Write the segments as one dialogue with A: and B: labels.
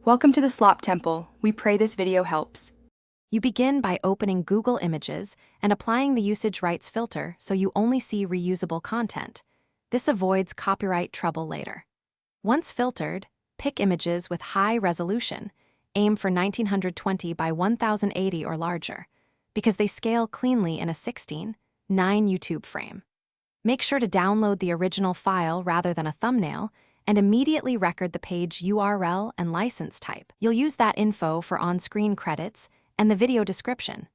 A: Welcome to the Slop Temple. We pray this video helps.
B: You begin by opening Google Images and applying the usage rights filter so you only see reusable content. This avoids copyright trouble later. Once filtered, pick images with high resolution. Aim for 1920 by 1080 or larger, because they scale cleanly in a 16:9 YouTube frame. Make sure to download the original file rather than a thumbnail, and immediately record the page URL and license type. You'll use that info for on-screen credits and the video description.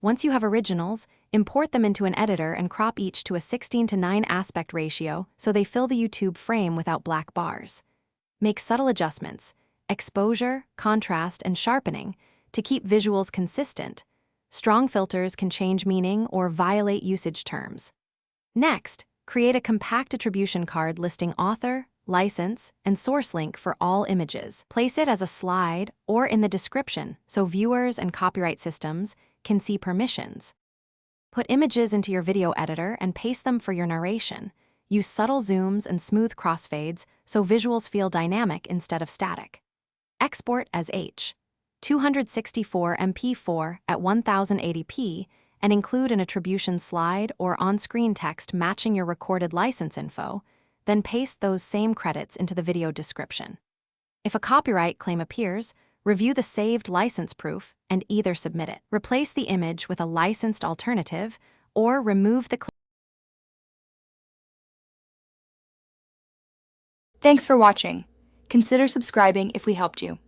B: Once you have originals, import them into an editor and crop each to a 16:9 aspect ratio so they fill the YouTube frame without black bars. Make subtle adjustments, exposure, contrast, and sharpening to keep visuals consistent. Strong filters can change meaning or violate usage terms. Next, create a compact attribution card listing author, license, and source link for all images. Place it as a slide or in the description so viewers and copyright systems can see permissions. Put images into your video editor and paste them for your narration. Use subtle zooms and smooth crossfades so visuals feel dynamic instead of static. Export as H.264 MP4 at 1080p and include an attribution slide or on-screen text matching your recorded license info, then paste those same credits into the video description. If a copyright claim appears, review the saved license proof and either submit it. Replace the image with a licensed alternative or remove the claim.
A: Thanks for watching. Consider subscribing if we helped you.